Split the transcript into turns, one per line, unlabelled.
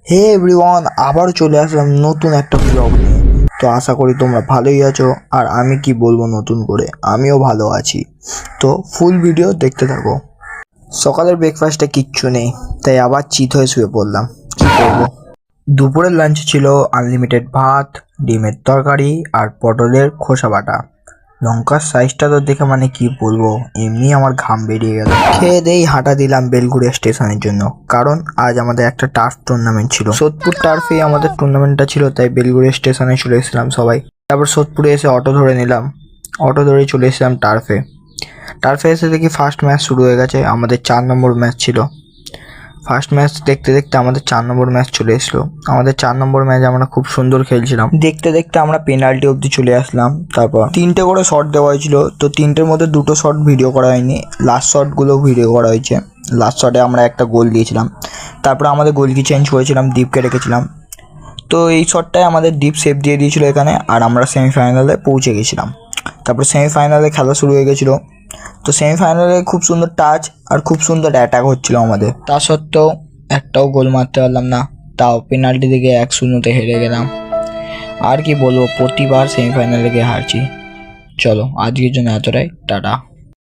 হে everyone, আবার চলে আসলাম নতুন একটা ব্লগ নিয়ে। তো আশা করি তোমরা ভালোই আছো, আর আমি কি বলবো নতুন করে, আমিও ভালো আছি। তো ফুল ভিডিও দেখতে থাকো। সকালের ব্রেকফাস্টে কিচ্ছু নেই, তাই আবার চিত হয়ে শুয়ে পড়লাম। কি করবো? দুপুরের লাঞ্চ ছিল আনলিমিটেড ভাত, ডিমের তরকারি আর পটলের খোসা বাটা। লঙ্কার সাইজটা তো দেখে মানে কি বলবো, এমনি আমার ঘাম বেরিয়ে গেল। খেয়ে দেই হাঁটা দিলাম বেলঘড়িয়া স্টেশনের জন্য, কারণ আজ আমাদের একটা টার্ফ টুর্নামেন্ট ছিল। সোদপুর টার্ফে আমাদের টুর্নামেন্টটা ছিল, তাই বেলঘড়িয়া স্টেশনে চলে এসেছিলাম সবাই। তারপর সোদপুরে এসে অটো ধরে নিলাম, অটো ধরে চলে এসেছিলাম টার্ফে। টার্ফে এসে দেখি ফার্স্ট ম্যাচ শুরু হয়ে গেছে। আমাদের 4 নম্বর ম্যাচ ছিল। ফার্স্ট ম্যাচ দেখতে দেখতে আমাদের 4 নম্বর ম্যাচ চলে এসলো। আমাদের 4 নম্বর ম্যাচ আমরা খুব সুন্দর খেলছিলাম। দেখতে দেখতে আমরা পেনাল্টি অবধি চলে আসলাম। তারপর 3টে করে শট দেওয়া হয়েছিল, তো 3টের মধ্যে 2টো শট ভিডিও করা হয়নি, লাস্ট শটগুলো ভিডিও করা হয়েছে। লাস্ট শটে আমরা একটা গোল দিয়েছিলাম। তারপরে আমাদের গোলকি চেঞ্জ করেছিলাম, দীপকে রেখেছিলাম। তো এই শটটায় আমাদের দীপ সেভ দিয়ে দিয়েছিল এখানে, আর আমরা সেমিফাইনালে পৌঁছে গেছিলাম। তারপর সেমিফাইনালে খেলা শুরু হয়ে গেছিলো। তো সেমিফাইনালে খুব সুন্দর টাচ আর খুব সুন্দর অ্যাটাক হচ্ছিল আমাদের। তা সত্ত্বেও একটাও গোল মারতে পারলাম না, তাও পেনাল্টি থেকে 1-0 হেরে গেলাম। আর কি বলবো, প্রতিবার সেমিফাইনালে গিয়ে হারছি। চলো আজকের জন্য এতটাই, টাটা।